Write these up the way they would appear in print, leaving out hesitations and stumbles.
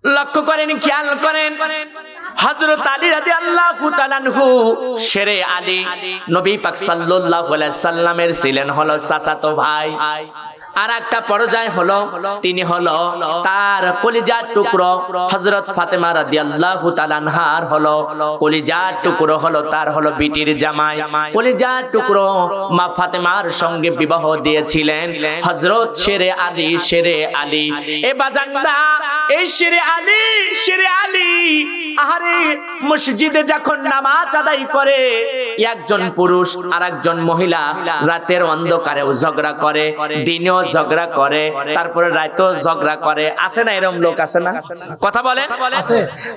লক্ষ্য করেন, খেয়াল করেন, হযরত আলী রাদিয়াল্লাহু তাআলা আনহু শেরে আলী নবী পাক সাল্লাল্লাহু আলাইহি সাল্লামের ছিলেন হলো চাচাতো ভাই। আর একটা পর্যায় হলো তিনি হলো তার কলিজার টুকরো হযরত ফাতেমা রাদিয়াল্লাহু তাআলা আনহার হলো কলিজার টুকরো হলো তার হলো বিটির জামাই। কলিজার টুকরো মা ফাতেমার সঙ্গে বিবাহ দিয়েছিলেন হযরত শেরে আলী। শেরে আলী এ বাজানরা, এই শেরে আলী আহারে মসজিদে যখন নামাজ আদায় করে একজন পুরুষ আর একজন মহিলা রাতের অন্ধকারেও ঝগড়া করে, দিনেও ঝগড়া করে, তারপরে রাতেও ঝগড়া করে। আছে না এরকম লোক? আছে না? কথা বলে,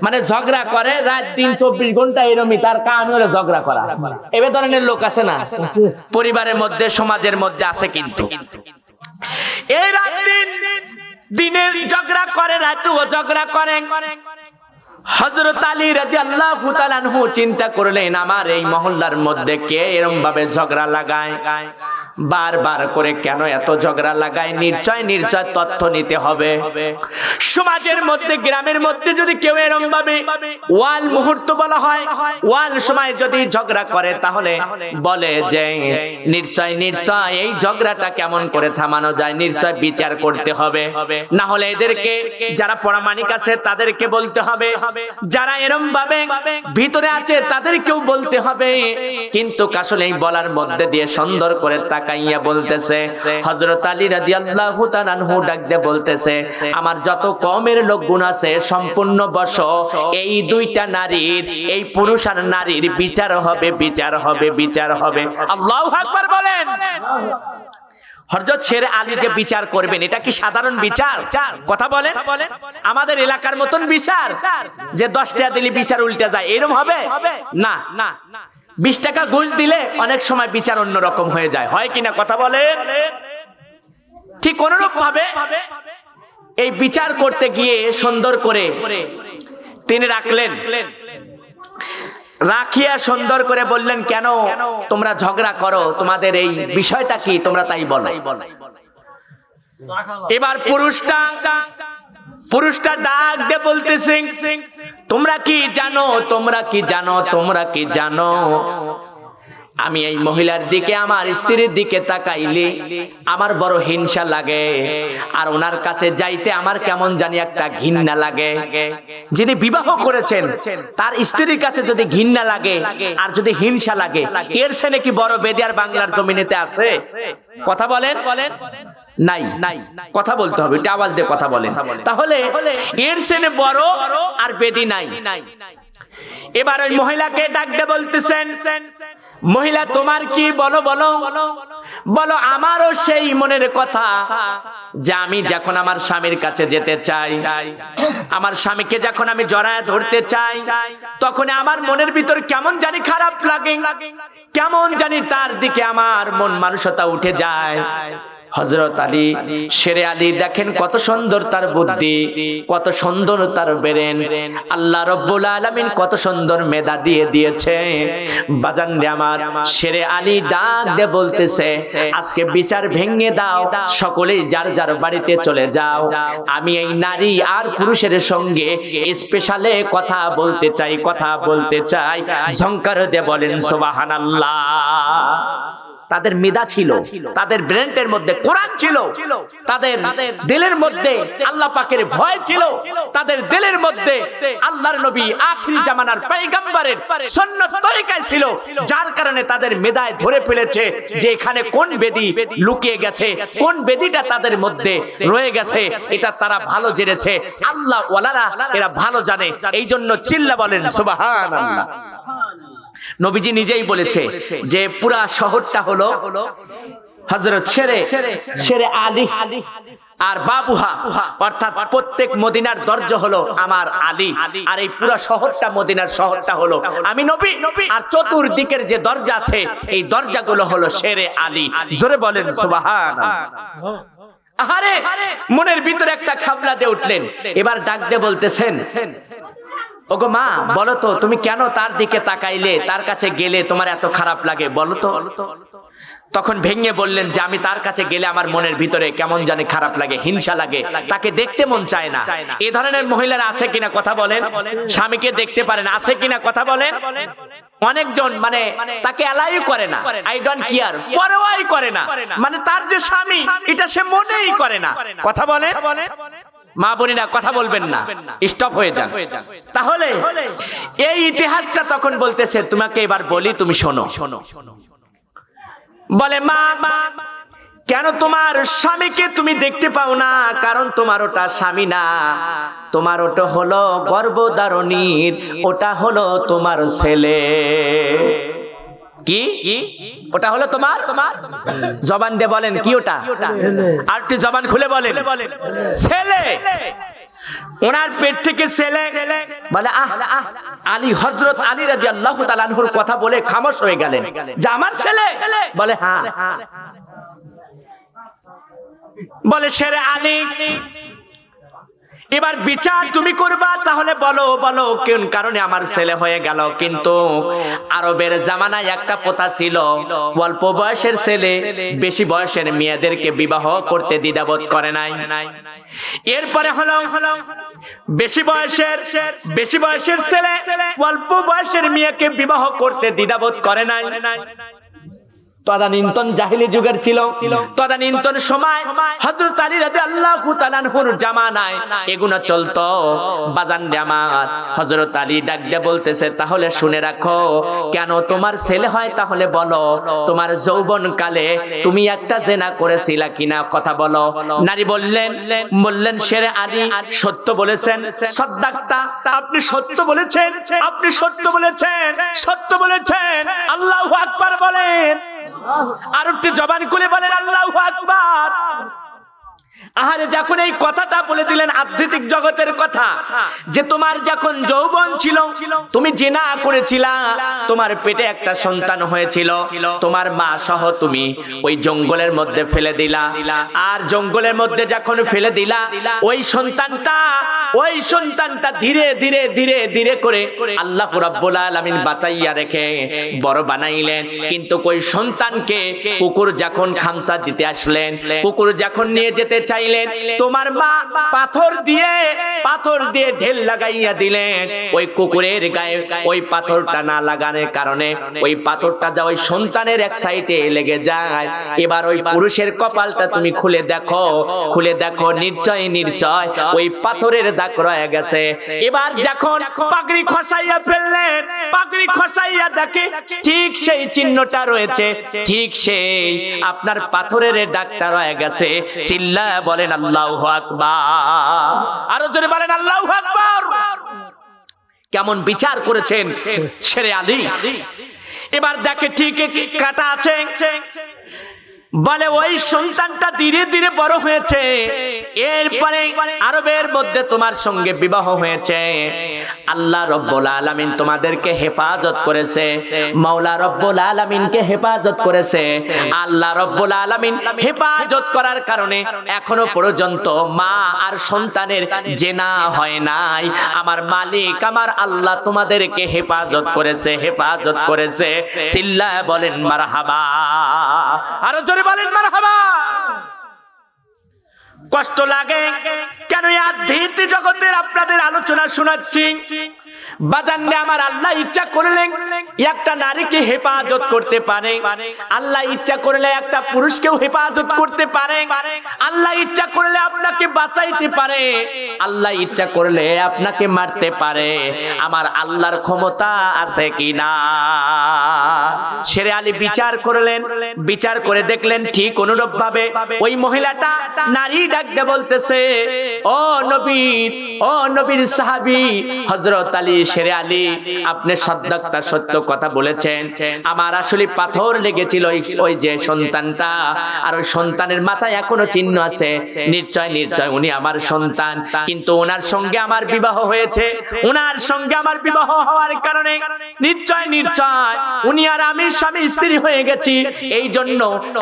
মানে ঝগড়া করে রাত দিন 24 ঘন্টা এরকমই, তার কাম হলো ঝগড়া করা। এই ধরনের লোক আছে না? পরিবারের মধ্যে, সমাজের মধ্যে আছে। কিন্তু এই রাত দিন দিনের ঝগড়া করে, রাতেও ঝগড়া করে। হযরত আলী রাদিয়াল্লাহু তাআলা আনহু চিন্তা করলেন, আমার এই মহল্লার মধ্যে কে এরকম ভাবে ঝগড়া লাগায়, বারবার করে কেন এত ঝগড়া লাগায়? নিশ্চয় তথ্য নিতে হবে। সমাজের মধ্যে, গ্রামের মধ্যে যদি কেউ এরকম ভাবে ওয়াল মুহূর্ত বলা হয়, ওয়াল সময় যদি ঝগড়া করে, তাহলে বলে যে নিশ্চয় এই ঝগড়াটা কেমন করে থামানো যায়, নিশ্চয় বিচার করতে হবে। না হলে এদেরকে, যারা প্রামাণিক আছে তাদেরকে বলতে হবে, যারা এরকম ভাবে ভিতরে আছে তাদেরকেও বলতে হবে। কিন্তু আসলে এই বলার মধ্যে দিয়ে সুন্দর করে তাকাইয়া বলতেছে, হযরত আলী রাদিয়াল্লাহু তাআলা আনহু ডাক দিয়ে বলতেছে, আমার যত কওমের লোকগুণ আছে সম্পূর্ণ বশ এই দুইটা নারীর, এই পুরুষ আর নারীর বিচার হবে, বিচার হবে, বিচার হবে। আল্লাহু আকবার বলেন। হযরত শেরে আলী যে বিচার করবেন, এটা কি সাধারণ বিচার? কথা বলেন, আমাদের এলাকার মতন বিচার যে 10 টাকা দিলে বিচার উল্টে যায়, এরকম হবে না। 20 টাকা ঘুষ দিলে অনেক সময় বিচার অন্যরকম হয়ে যায়, হয় কিনা? কথা বলেন। ঠিক অনুরূপ ভাবে এই বিচার করতে গিয়ে সুন্দর করে তিনি রাখিয়া সুন্দর করে বললেন, কেন তোমরা ঝগড়া করো, তোমাদের এই বিষয়টা কি, তোমরা তাই বলো। এবার পুরুষটা ডাক দিয়ে বলতেছে, তোমরা কি জানো আমি এই মহিলার দিকে, আমার স্ত্রীর দিকে তাকাইলে আমার বড় হিংসা লাগে, আর ওনার কাছে যাইতে আমার কেমন জানি একটা ঘৃণা লাগে। যিনি বিবাহ করেছেন তার স্ত্রীর কাছে যদি ঘৃণা লাগে আর যদি হিংসা লাগে, এর চেয়ে কি বড় বেদি আর বাংলার জমিনেতে আছে? কথা বলেন। নাই, কথা বলতে হবে, এটা আওয়াজ দিয়ে কথা বলেন। তাহলে এর চেয়ে বড় আর বেদি নাই। এবার ওই মহিলাকে ডাক দিয়ে বলতেছেন, মহিলা তোমার কি, বলো। আমারও সেই মনের কথা যে আমি যখন আমার স্বামীর কাছে যেতে চাই, আমার স্বামীকে যখন আমি জড়ায় ধরতে চাই, তখন আমার মনের ভিতর কেমন জানি খারাপ লাগে, কেমন জানি তার দিকে আমার মন মানসিকতা উঠে যায়। হযরত আলী, শেরে আলী দেখেন কত সুন্দর তার বুদ্ধি, কত সুন্দর তার ব্রেন, আল্লাহ রাব্বুল আলামিন কত সুন্দর মেধা দিয়েছে। বাজান রে আমার, শেরে আলী ডাক দিয়ে বলতেছে, আজকে বিচার ভেঙে দাও, সকলেই যার যার বাড়িতে চলে যাও। আমি এই নারী আর পুরুষের সঙ্গে স্পেশালে কথা বলতে চাই। ঝংকার দিয়ে বলেন সুবহানাল্লাহ। তাদের মেধা ছিল, তাদের ব্রেনের মধ্যে কোরআন ছিল, তাদের দিলের মধ্যে আল্লাহ পাকের ভয় ছিল, তাদের দিলের মধ্যে আল্লাহর নবী আখিরি জামানার পয়গম্বরের সুন্নাত তরিকায় ছিল, যার কারণে তাদের মেধায় ধরে ফেলেছে যে এখানে কোন বেদি লুকিয়ে গেছে, কোন বেদিটা তাদের মধ্যে রয়ে গেছে, এটা তারা ভালো জেনেছে। আল্লাহ ওয়ালারা এরা ভালো জানে, এই জন্য চিল্লা বলেন সুবহানাল্লাহ। নবীজি নিজেই বলেছে যে পুরা শহরটা হলো হযরত শেরে আলী আর বাবুহা, অর্থাৎ প্রত্যেক মদিনার দরজা হলো আমার আলী, আর এই পুরা শহরটা, মদিনার শহরটা হলো আমি নবী, আর চতুর্দিকের যে দরজা আছে এই দরজাগুলো হলো শেরে আলী। জোরে বলেন সুবহানাল্লাহ। আরে মনের ভিতরে একটা খাবলা দিয়ে উঠলেন। এবার ডাক দিয়ে বলতেছেন, ওগো মা, বলো তো তুমি কেন তার দিকে তাকাইলে, তার কাছে গেলে তোমার এত খারাপ লাগে, বলো তো। তখন ভেঙে বললেন যে আমি তার কাছে গেলে আমার মনের ভিতরে কেমন জানি খারাপ লাগে, হিংসা লাগে, তাকে দেখতে মন চায় না। এই ধরনের মহিলারা আছে কিনা কথা বলেন? স্বামীকে দেখতে পারেন, আছে কিনা কথা বলেন? অনেকজন মানে তাকে এলাই করে না, আই ডোন্ট কেয়ার, পরোয়াই করে না, মানে তার যে স্বামী এটা সে মনেই করে না। কথা বলে মা বোনেরা, কথা বলবেন না, স্টপ হয়ে যান। তাহলে এই ইতিহাসটা তখন বলতেছে, তোমাকে এবার বলি, তুমি শোনো। বলে মা, কেন তোমার স্বামীকে তুমি দেখতে পাও না? কারণ তোমার ওটা স্বামী না, তোমার ওটা হলো গর্ভধারণীর, ওটা হলো তোমার ছেলে। কি ওটা হলো তোমার? জবান দিয়ে বলেন কি ওটা? আর একটু জবান খুলে বলেন, ছেলে। ওনার পেট থেকে ছেলে। বলে আলী, হযরত আলী রাদিয়াল্লাহু তাআলা আনহুর কথা বলে খামোশ হয়ে গেলেন যে আমার ছেলে? বলে হ্যাঁ। বলে শেরে আলী, এবার বিচার তুমি করবা, তাহলে বলো কোন কারণে আমার ছেলে হয়ে গেল। কিন্তু আরবের জামানায় একটা প্রথা ছিল, অল্প বয়সের ছেলে বেশি বয়সের মেয়েদেরকে বিবাহ করতে দ্বিধাবোধ করে নাই। এরপরে হলো বেশি বয়সের ছেলে অল্প বয়সের মেয়েকে বিবাহ করতে দ্বিধাবোধ করে নাই। তদানীন্তন জাহিলি যুগের ছিল, তদানীন্তন সময় হযরত আলী রাদিয়াল্লাহু তাআলা আনহুর জামানায় এগুলো চলতো। বাজান রে আমার, হযরত আলী ডাক দিয়ে বলতেছে, তাহলে শুনে রাখো, কেন তোমার ছেলে হয় তাহলে বলো, তোমার যৌবন কালে তুমি একটা জেনা করেছিলা কিনা, কথা বলো। নারী বললেন শেরে আলী, সত্য বলেছেন, সাদ্দাক্তা, আপনি সত্য বলেছেন, আপনি সত্য বলেছেন, সত্য বলেছেন। আল্লাহু আকবার বলেন, আর একটু জবান খুলে বলেন আল্লাহু আকবার। আহারে, যখন এই কথাটা বলে দিলেন আধ্যাত্মিক জগতের কথা, যে তোমার যখন যৌবন ছিল তুমি জিনা করেছিলা, তোমার পেটে একটা সন্তান হয়েছিল, তোমার মা সহ তুমি ওই জঙ্গলের মধ্যে ফেলে দিলা। আর জঙ্গলের মধ্যে যখন ফেলে দিলা, ওই সন্তানটা ধীরে ধীরে ধীরে ধীরে করে আল্লাহ রাব্বুল আলামিন বাঁচাইয়া রেখে বড় বানাইলেন। কিন্তু ওই সন্তানকে কুকুর যখন খামসা দিতে আসলেন, কুকুর যখন নিয়ে যেতে চাইলেন, তোমার মা পাথর দিয়ে ঢেল লাগাইয়া দিলেন। ওই কুকুরের গায়ে ওই পাথরটা না লাগানোর কারণে ওই পাথরটা যা ওই সন্তানের এক সাইডে লেগে যায়। এবার ওই পুরুষের কপালটা তুমি খুলে দেখো, নিশ্চয় ওই পাথরের দাগ রয়ে গেছে। এবার যখন পাগড়ি খসাইয়া ফেললেন, পাগড়ি খসাইয়া দেখে ঠিক সেই চিহ্নটা রয়েছে, ঠিক সেই আপনার পাথরের দাগটা রয়ে গেছে। চিল্লা বলেন আল্লাহু আকবার, আরো জোরে বলেন আল্লাহু আকবার। কেমন বিচার করেছেন শেরে আলী। এবার দেখে ঠিক কাটা আছে, বলে ওই সন্তানটা ধীরে ধীরে বড় হয়েছে, এরপরে আরবের মধ্যে তোমার সঙ্গে বিবাহ হয়েছে। আল্লাহ রব্বুল আলামিন তোমাদেরকে হেফাজত করেছে, মাওলা রব্বুল আলামিনকে হেফাজত করেছে। আল্লাহ রব্বুল আলামিন হেফাজত করার কারণে এখনো পর্যন্ত মা আর সন্তানের জেনা হয় নাই। আমার মালিক, আমার আল্লাহ তোমাদেরকে হেফাজত করেছে। সিল্লা বলেন মারহাবা, আরো জোরে বলেন মারহাবা। কষ্ট লাগে কেন এই আধ্যাত্মিক জগতের আপনাদের আলোচনা শোনাচ্ছি? বাজানরে আমার, আল্লাহ ইচ্ছা করলে একটা নারীকে হেফাজত করতে পারে, আল্লাহ ইচ্ছা করলে একটা পুরুষকেও হেফাজত করতে পারে, আল্লাহ ইচ্ছা করলে আপনাকে বাঁচাইতে পারে, আল্লাহ ইচ্ছা করলে আপনাকে মারতে পারে। আমার আল্লাহর ক্ষমতা আছে কিনা? শেরে আলী বিচার করলেন, বিচার করে দেখলেন ঠিক অনুরূপ ভাবে ওই মহিলাটা নারী ডাক দিয়ে বলতেছে, ও নবীর সাহাবী হযরত আলী, শেরে আলী, আপনি সাদ্দাক্তা সত্য কথা বলেছেন। আমার আসলে পাথর লেগেছিল ওই যে সন্তানটা, আর ওই সন্তানের মাথায় এখনো চিহ্ন আছে। নিশ্চয় উনি আমার সন্তান, কিন্তু ওনার সঙ্গে আমার বিবাহ হয়েছে। ওনার সঙ্গে আমার বিবাহ হওয়ার কারণে নিশ্চয় উনি আর আমি স্বামী স্ত্রী হয়ে গেছি। এই জন্য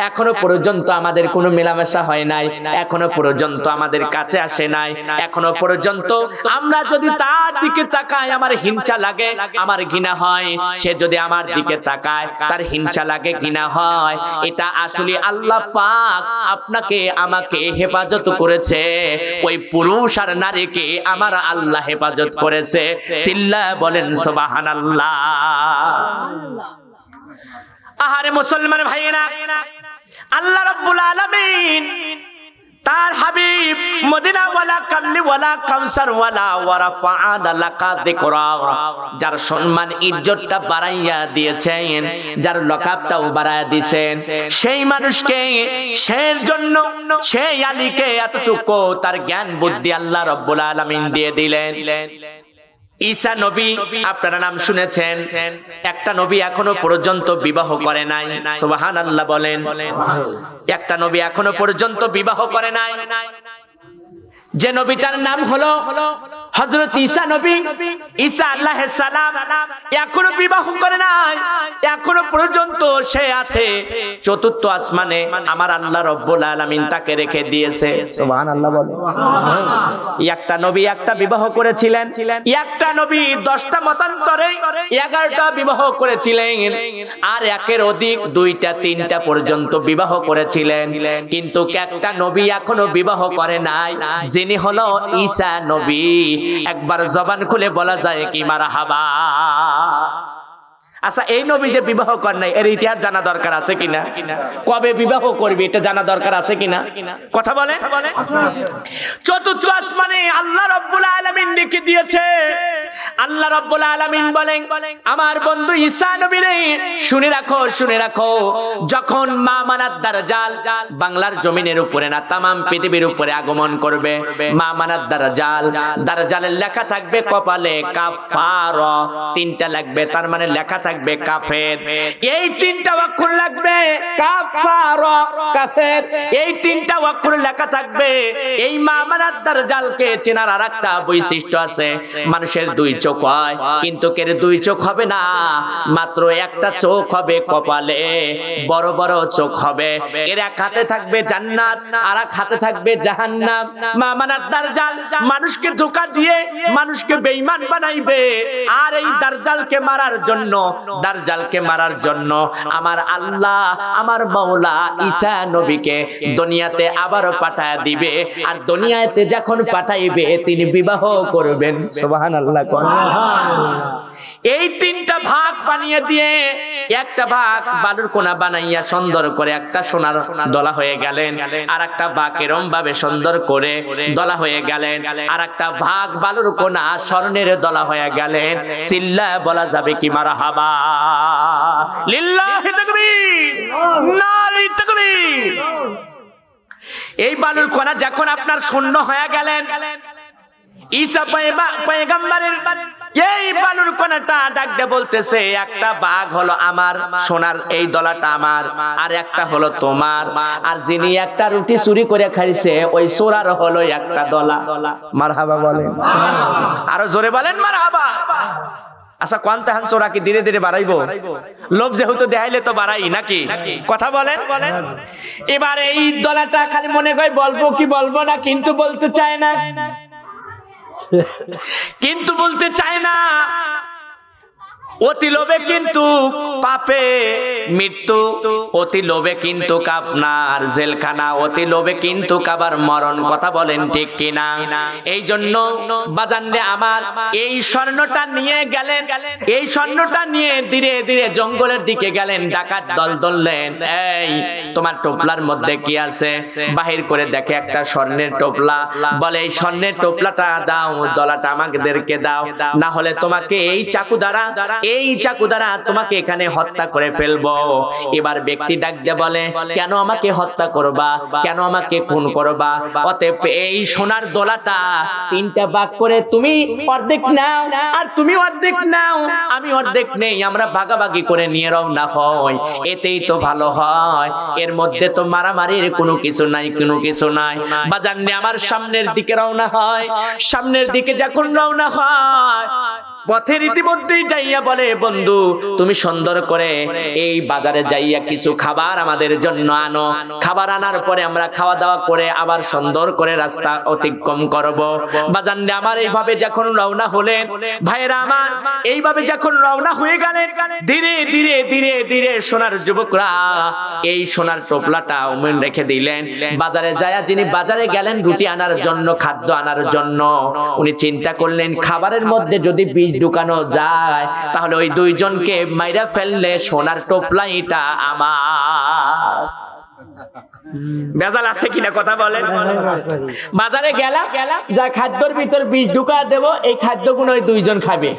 এখনো পর্যন্ত আমাদের কোনো মেলামেশা হয় নাই, এখনো পর্যন্ত আমাদের কাছে আসে নাই, এখনো পর্যন্ত আমরা যদি তার দিকে তাকাই আমার আমার হিংসা লাগে, আমার ঘৃণা হয়, সে যদি আমার দিকে তাকায় তার হিংসা লাগে, ঘৃণা হয়, এটা আসলে আল্লাহ পাক আপনাকে আমাকে হেফাজত করেছে, ওই পুরুষ আর নারীকে আমার আল্লাহ হেফাজত করেছে। সিল্লা বলেন সুবহানাল্লাহ। আহারে মুসলমান ভাইয়েরা, আল্লাহ রাব্বুল আলামিন তার হাবিব মদিনা ওয়ালা কামলি ওয়ালা কাউসার ওয়ালা ওয়ারাফা'না লাকা যিকরা, যার সম্মান ইজ্জতটা বাড়াইয়া দিয়েছেন, যার লকাবটাও বাড়াইয়া দিয়েছেন, সেই মানুষকে, সেই জন্য সেই আলীকে এতটুকু তার জ্ঞান বুদ্ধি আল্লাহ রাব্বুল আলামিন দিয়ে দিলেন। ঈসা নবী আপনারা নাম শুনেছেন, একটা নবী এখনো পর্যন্ত বিবাহ করে নাই। সুবহানাল্লাহ বলেন। একটা নবী এখনো পর্যন্ত বিবাহ করে নাই, যে নবীটার নাম হলো হযরত ঈসা নবী। ঈসা আলাইহিস সালাম এখনো বিবাহ করে নাই, এখনো পর্যন্ত সে আছে চতুর্থ আসমানে। আমার আল্লাহ রাব্বুল আলামিন তাকে রেখে দিয়েছে। সুবহানাল্লাহ বলেন। একটা নবী একটা বিবাহ করেছিলেন, একটা নবী 10টা মতান্তরে 11টা বিবাহ করেছিলেন, আর একের অধিক 2টা 3টা পর্যন্ত বিবাহ করেছিলেন, কিন্তু একটা নবী এখনো বিবাহ করে নাই, যিনি হলো ঈসা নবী। একবার জবান খুলে বলা যায় কি মারহাবা। আচ্ছা, এই নবী যে বিবাহ করে নাই, এর ইতিহাস জানা দরকার আছে কিনা? কবে বিবাহ করবে এটা জানা দরকার আছে কিনা? কথা বলে। চতুর্থ আসমানে আল্লাহ রাব্বুল আলামিন লিখে দিয়েছে। আল্লাহ রাব্বুল আলামিন বলেন, আমার বন্ধু ঈসা নবী রে, শুনে রাখো, শুনে রাখো, যখন মামানাত দাজ্জাল বাংলার জমিনের উপরে না তামাম পৃথিবীর উপরে আগমন করবে, মামানাত দাজ্জাল, দাজ্জালের লেখা থাকবে কপালে কাফার, 3টা লাগবে, তার মানে লেখা থাকবে কাফের। এই 3টা অক্ষর লাগবে কাফার, কাফের, এই 3টা অক্ষর লেখা থাকবে। এই মামানাত দাজ্জালকে চেনার আরেকটা বৈশিষ্ট্য আছে, মানুষের 2 চোখ হয়, কিন্তু কের 2 চোখ হবে না, মাত্র একটা চোখ হবে কপালে, বড় বড় চোখ হবে। এর এক হাতে থাকবে জান্নাত, আর এক হাতে থাকবে জাহান্নাম। মামানাত দাজ্জাল মানুষকে ধোঁকা দিয়ে মানুষকে বেঈমান বানাইবে, আর এই দাজ্জালকে মারার জন্য, দাজ্জালকে মারার জন্য আমার আল্লাহ, আমার মাওলা ঈসা নবীকে দুনিয়াতে আবার পাঠায় দিবে, আর দুনিয়াতে যখন পাঠাইবে তিনি বিবাহ করবেন। সুবহানাল্লাহ। এই 3টা ভাগ বানিয়ে দিয়ে একটা ভাগ বালুর কোনা বানাইয়া সুন্দর করে একটা সোনার দলা হয়ে গেলেন, আর একটা ভাগ এরম ভাবে সুন্দর করে দলা হয়ে গেলেন, আর একটা ভাগ বালুর কোনা স্বর্ণের দলা হয়ে গেলেন। সিল্লা বলা যাবে কি মারহাবা। লিল্লাহি তাকবীর, নারে তাকবীর। এই বালুর কোনা যখন আপনার শূন্য হয়ে গেলেন, ঈসা পয়গম্বরের এই বালুর কোনাটা ডাক দিয়ে বলতেছে, একটা ভাগ হলো আমার, সোনার এই দলাটা আমার, আর একটা হলো তোমার, আর যিনি একটা রুটি চুরি করে খাইছে ওই চোরার হলো একটা দলা। মারহাবা বলেন, আরো জোরে বলেন মারহাবা। আচ্ছা, কোনটাহান চোরা কি ধীরে ধীরে বাড়াইবো? লোভ যেহেতু দেখাইলে তো বাড়াই নাকি? কথা বলেন। এবারে এই দলাটা খালি মনে হয় বলবো কি বলবো না, কিন্তু বলতে চায় না, কিন্তু বলতে চায় না। অতি লোভে কিন্তু পাপে মৃত্যু, অতি লোভে কিন্তু আপনার জেলখানা, অতি লোভে কিন্তু কাবার মরণ। কথা বলেন ঠিক কিনা? এই জন্য বাজানরে আমার এই স্বর্ণটা নিয়ে গেলেন, এই স্বর্ণটা নিয়ে ধীরে ধীরে জঙ্গলের দিকে গেলেন, ডাকাত দল ধরলেন। এই তোমার টোপলার মধ্যে কি আছে? বাহির করে দেখে একটা স্বর্ণের টোপলা। বলে এই স্বর্ণের টোপলাটা দাও, দলাটা আমাদেরকে দাও, না হলে তোমাকে এই চাকু দ্বারা, এই চাকু দ্বারা তোমাকে এখানে হত্যা করে ফেলবো। এবার ব্যক্তি ডাক দিয়ে বলে, কেন আমাকে হত্যা করবা, কেন আমাকে খুন করবা? অতএব এই সোনার দলাটা 3টা ভাগ করে তুমি অর্ধেক নাও, আর তুমি অর্ধেক নাও, আমি অর্ধেক নেই, আমরা ভাগাভাগি করে নিয়ে রওনা হই, এতেই তো ভালো হয়। এর মধ্যে তো মারামারির কোনো কিছু নাই, কোনো কিছু নাই। বাজান আমার সামনের দিকে রওনা হয়, সামনের দিকে যখন রওনা হয় পথের ইতিমধ্যেই যাইয়া বলে, বন্ধু তুমি সুন্দর করে এই বাজারে যাইয়া কিছু খাবার আমাদের জন্য আনো। খাবার আনার পরে আমরা খাওয়া দাওয়া করে আবার সুন্দর করে রাস্তা অতিক্রম করব। বাজানরে আমার এইভাবে যখন রওনা হলেন, ভাইরা আমার এইভাবে যখন রওনা হয়ে গেলেন, ধীরে ধীরে ধীরে ধীরে সোনার যুবকরা এই সোনার টোপলাটা উমেন রেখে দিলেন। বাজারে যায়া যিনি বাজারে গেলেন রুটি আনার জন্য, খাদ্য আনার জন্য, উনি চিন্তা করলেন খাবারের মধ্যে যদি বিষ ঢুকানো যায় তাহলে ওই দুইজনকে মাইরা ফেললে সোনার টোপলাইটা আমার। বেজাল আছে কিনা কথা বলেন? বাজারে গেলাম, যা খাদ্যের ভিতর বিষ ঢুকা দেব, এই খাদ্যগুলো ওই দুইজন খাবে।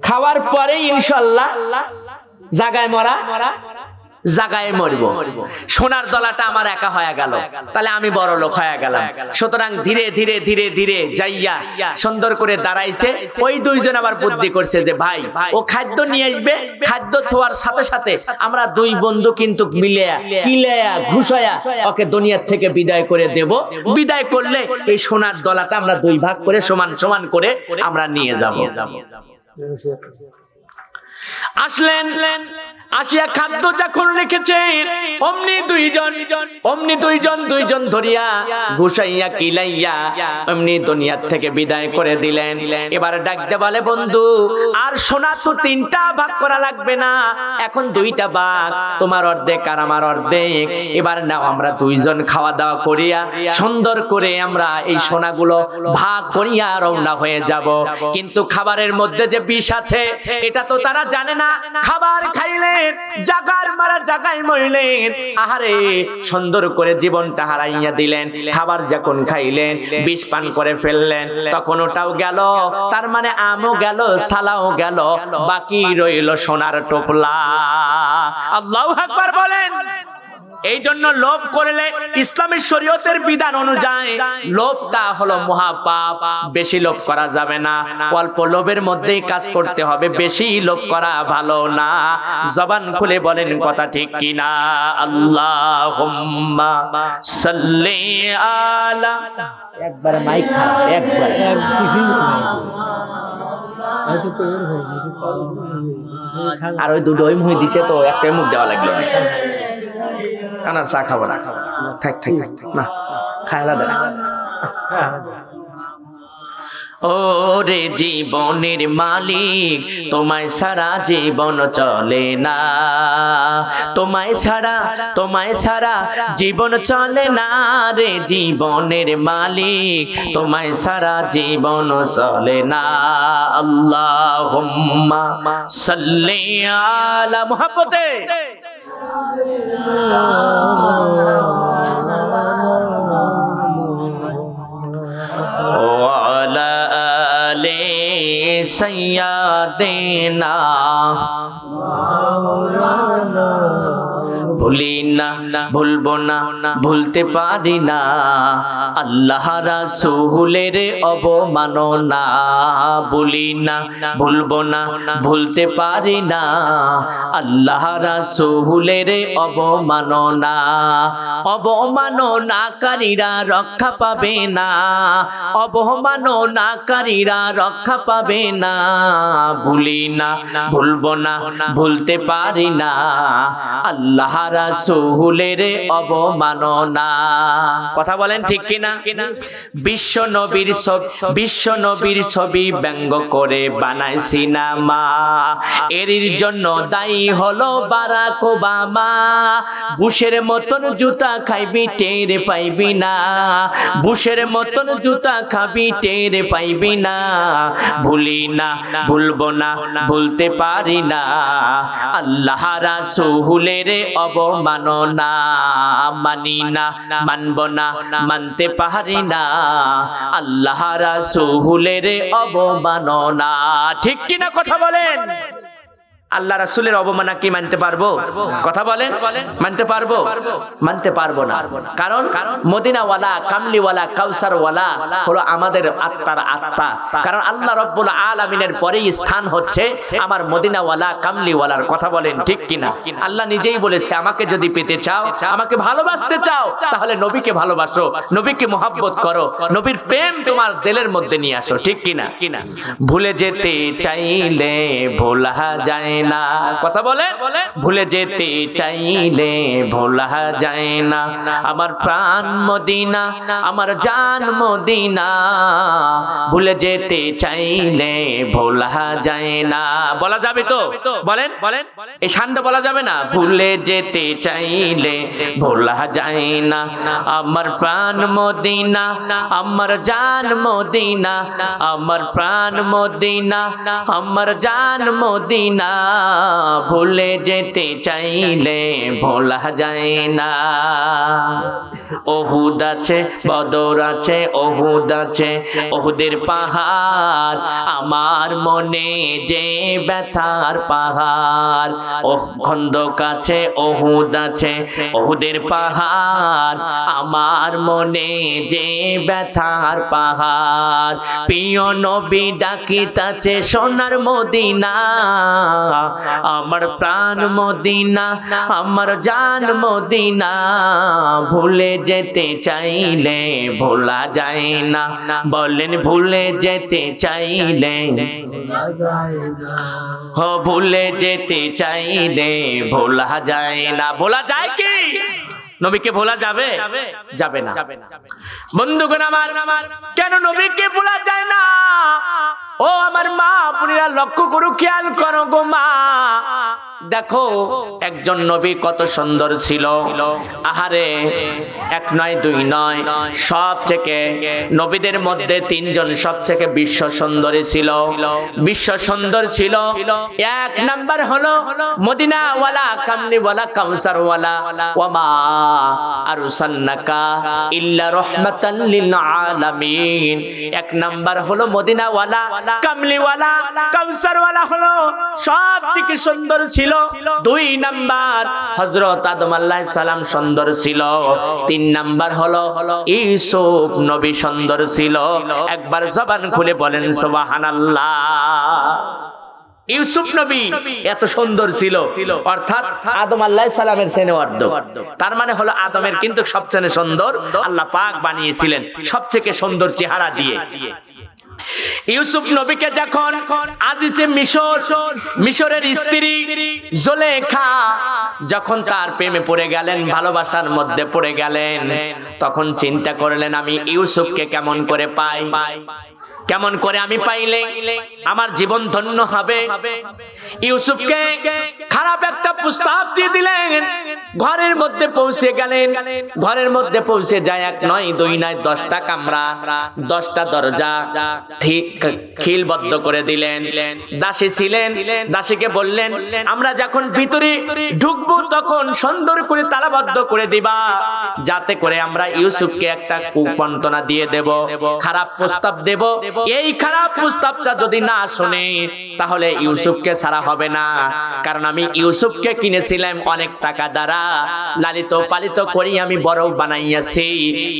খাওয়ার পরে ইনশাআল্লাহ জাগায় মরা জাগায় মরবো। সোনার দলাটা আমার একা হয়ে গেল, তাহলে আমি বড় লোক হয়ে গেলাম। সুতরাং ধীরে ধীরে ধীরে ধীরে যাইয়া সুন্দর করে দাঁড়াইছে। ওই দুইজন আবার বুদ্ধি করছে যে ভাই ও খাদ্য নিয়ে আসবে, খাদ্য থোয়ার সাথে সাথে আমরা দুই বন্ধু কিন্তু মিলিয়া কিলায়া ঘুষায়া ওকে দুনিয়ার থেকে বিদায় করে দেব। বিদায় করলে এই সোনার দলাটা আমরা দুই ভাগ করে সমান সমান করে আমরা নিয়ে যাব। আসলেন, আসিয়া খাদ্য যখন রেখেছেন অমনি দুইজন ধরিয়া ঘুষাইয়া কিলাইয়া অমনি দুনিয়ার থেকে বিদায় করে দিলেন। এবার ডাকতে বলে, বন্ধু আর সোনা তো তিনটা ভাগ করা লাগবে না, এখন দুইটা ভাগ, তোমার অর্ধেক আর আমার অর্ধেক। এবার নাও আমরা দুইজন খাওয়া দাওয়া করিয়া সুন্দর করে আমরা এই সোনাগুলো ভাগ করিয়া রওনা হয়ে যাব। কিন্তু খাবারের মধ্যে যে বিষ আছে এটা তো তারা জানে না। খাবার খাইলেন, জাগার মারা জাগায় মরলেন। আহারে সুন্দর করে জীবনটা হারাইয়া দিলেন। খাবার যখন খাইলেন বিষ পান করে ফেললেন, তখন ওটাও গেল, তার মানে আমও গেল, সালাও গেল, বাকি রইল সোনার টোপলা। আল্লাহু আকবার বলেন। এই জন্য লোভ করলে ইসলামের শরীয়তের বিধান অনুযায়ী লোভটা হলো মহাপাপ। বেশি লোভ করা যাবে না, অল্প লোভের মধ্যেই কাজ করতে হবে, বেশি লোভ করা ভালো না। জবান খুলে বলেন কথা ঠিক কিনা? আল্লাহুম্মা সাল্লি আলা। একবার মাইক খারাপ, একবার আর ওই দুটো মুখ দিছে তো একটাই মুখ দেওয়া লাগলো না। কানার চা খাবো না, থাক না, খায়লা দেয়। ও রে জীবনের মালিক, তোমায় ছাড়া জীবন চলে না, তোমায় ছাড়া জীবন চলে না রে জীবনের মালিক, তোমায় ছাড়া জীবন চলে না। আল্লাহুম্মা সাল্লি আলা মুহাম্মাদে। ওয়ালা আলে সাইয়্যিদিনা। ভুলি না, ভুলবো না, ভুলতে পারি না আল্লাহ রাসূলের অবমাননা। ভুলি না, ভুলবো না, ভুলতে পারি না আল্লাহ রাসূলের অবমাননা। অবমাননাকারীরা রক্ষা পাবে না, অবমাননাকারীরা রক্ষা পাবে না। ভুলি না, ভুলবো না, ভুলতে পারি না আল্লাহ রাসূলের অবমাননা। কথা বলেন ঠিক কিনা? বিশ্ব নবীর ছবি ব্যঙ্গ করে বানায় সিনেমা, এর জন্য দায়ী হলো বারাক ওবামা। বুশের মতন জুতা খাইবি টের পাইবি না, বুশের মতন জুতা খাবি টের পাইবি না। ভুলি না, ভুলবো না, ভুলতে পারি না আল্লাহ রাসূলের অবমাননা। মানি না, মানব না, মানতে পারি না আল্লাহ রাসূলের অবমাননা। ঠিক কিনা কথা বলেন? আল্লাহ রাসূলের অবমাননা কি মানতে পারবো? কথা বলেন, মানতে পারবো? মানতে পারবো না। কারণ মদিনাওয়ালা, কামলিওয়ালা, কাউসারওয়ালা হলো আমাদের আত্মার আত্মা। কারণ আল্লাহ রাব্বুল আলামিনের পরেই স্থান হচ্ছে আমার মদিনাওয়ালা, কামলিওয়ালার। কথা বলেন ঠিক কিনা? আল্লাহ নিজেই বলেছে, আমাকে যদি পেতে চাও, আমাকে ভালোবাসতে চাও, তাহলে নবীকে ভালোবাসো, নবীকে মুহাব্বত করো, নবীর প্রেম তোমার দিলের মধ্যে নিয়ে আসো। ঠিক কিনা? ভুলে যেতে চাইলে ভোলা যায় না। কথা বলে, ভুলে যেতে চাইলে ভোলা যায় না। আমার প্রাণ মদিনা, আমার জান মদিনা, ভুলে যেতে চাইলে ভোলা যায় না। বলা যাবে তো? বলেন বলেন, এই শানটা বলা যাবে না? ভুলে যেতে চাইলে ভোলা যায় না। আমার প্রাণ মদিনা, আমার জান মদিনা, আমার প্রাণ মদিনা, আমার জান মদিনা, ভুলে যেতে চাইলে ভোলা যায় না। ওহুদ আছে, বদর আছে, ওহুদ আছে, ওহুদের পাহাড় আমার মনে যে ব্যথার পাহাড়। ওহ খন্দক আছে, ওহুদ আছে, ওহুদের পাহাড় আমার মনে যে ব্যথার পাহাড়। প্রিয় নবী ডাকিতাছে সোনার মদিনা, আমার প্রাণ মদিনা, আমার জান মদিনা, ভুলে যেতে চাইলে ভোলা যায় না। বলেন ভুলে যেতে চাইলে, ভুলে যেতে চাইলে ভোলা যায় না। ভোলা যায় কি? নবীকে ভোলা যাবে? যাবে না। বন্ধুগণ আমার, কেন নবীকে ভোলা যায় না? ও আমার মা বোনেরা, লক্ষ্য করো, খেয়াল করো গো মা। দেখো একজন নবী কত সুন্দর ছিল। আহারে, এক নয় দুই নয়, সব থেকে নবীদের মধ্যে তিনজন সব থেকে বিশ্ব সুন্দরী ছিল। বিশ্ব সুন্দর ছিল। এক নাম্বার হলো মদিনাওয়ালা, কামলিওয়ালা, কাউসারওয়ালা। ওয়ামা আরসালনাকা ইল্লা রাহমাতাল লিল আলামিন। এক নাম্বার হলো মদিনাওয়ালা, কামলিওয়ালা, কাউসারওয়ালা হলো সব থেকে সুন্দর ছিল। দুই নাম্বার হযরত আদম আলাইহিস সালাম সুন্দর ছিল। তিন নাম্বার হলো ইউসুফ নবী সুন্দর ছিল। একবার জবান খুলে বলেন সুবহানাল্লাহ। ইউসুফ নবী এত সুন্দর ছিল, অর্থাৎ আদম আলাইহিস সালামের চেয়ে অর্ধ। তার মানে হলো আদমের কিন্তু সবচেয়ে সুন্দর আল্লাহ পাক বানিয়েছিলেন, সবচেয়ে সুন্দর চেহারা দিয়ে। ইউসুফ নবীকে যখন আজিজে মিশরের স্ত্রী জুলেখা যখন তার প্রেমে পড়ে গেলেন, ভালোবাসার মধ্যে পড়ে গেলেন, তখন চিন্তা করলেন আমি ইউসুফকে কেমন করে পাই, কেমন করে আমি পাইলে আমার জীবন ধন্য হবে। ইউসুফকে খারাপ একটা প্রস্তাব দিয়ে দিলেন। ঘরের মধ্যে পৌঁছে গেলেন। ঘরের মধ্যে পৌঁছে যায় এক নয় দুই নয় 10টা কামরা, 10টা দরজা খিলবদ্ধ করে দিলেন। দাসী ছিলেন, দাসীকে বললেন আমরা যখন ভিতরে ঢুকবো তখন সুন্দর করে তালাবদ্ধ করে দিবা, যাতে করে আমরা ইউসুফকে একটা কুমন্ত্রণা দিয়ে দেব, খারাপ প্রস্তাব দেব। এই খারাপ প্রস্তাবটা যদি না শুনে তাহলে ইউসুফকে ছাড়া হবে না। কারণ আমি ইউসুফকে কিনেছিলাম অনেক টাকা দ্বারা, লালিত পালিত করি আমি বড় বানাইয়াছি।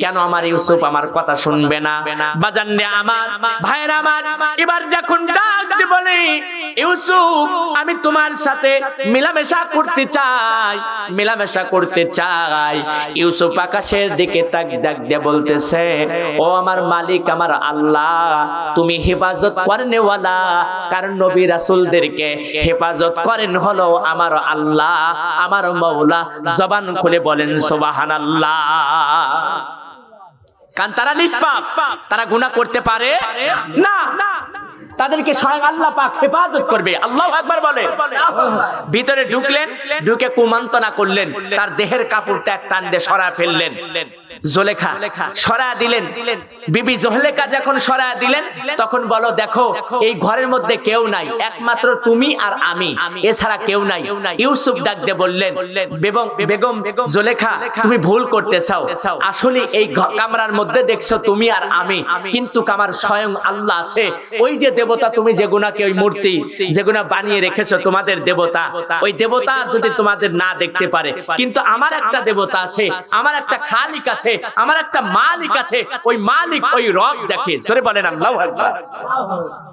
কেন আমার ইউসুফ আমার কথা শুনবে না? বাজানরে আমার, ভাইরা আমার, এবার যখন ডাক দিয়ে বলে ইউসুফ আমি তোমার সাথে মেলামেশা করতে চাই, মেলামেশা করতে চাই। ইউসুফ আকাশের দিকে তাক দিয়ে বলতেছে ও আমার মালিক, আমার আল্লাহ, তুমি হেফাজত করেনওয়ালা। কারণ নবী রাসূলদেরকে হেফাজত করেন হলো আমার আল্লাহ, আমার মাওলা। জবান খুলে বলেন সুবহানাল্লাহ। কারণ তারা নিষ্পাপ, তারা গুনাহ করতে পারে না, তাদেরকে স্বয়ং আল্লাহ পাক হেফাজত করবে। আল্লাহু আকবার বলে। ভিতরে ঢুকলেন, ঢুকে কুমন্ত্রণা করলেন, তার দেহের কাপড়টা এক টান দিয়ে সরা ফেললেন। জুলেখা সরায়া দিলেন। বিবি জুলেখা যখন সরায়া দিলেন তখন বলো দেখো এই ঘরের মধ্যে কেউ নাই, একমাত্র তুমি আর আমি, এছাড়া কেউ নাই। ইউসুফ ডাক দিয়ে বললেন বেগম জুলেখা তুমি ভুল করতেছাও, আসলে এই কামরার মধ্যে দেখছো তুমি আর আমি, কিন্তু আমার স্বয়ং আল্লাহ আছে। ওই যে দেবতা তুমি যেগুনাকে ওই মূর্তি যেগুনা বানিয়ে রেখেছো তোমাদের দেবতা, ওই দেবতা যদি তোমাদের না দেখতে পারে, কিন্তু আমার একটা দেবতা আছে, আমার একটা খালিক আছে, আমার একটা মালিক আছে, ওই মালিক ওই রব দেখে। জোরে বলেন আল্লাহু আকবার।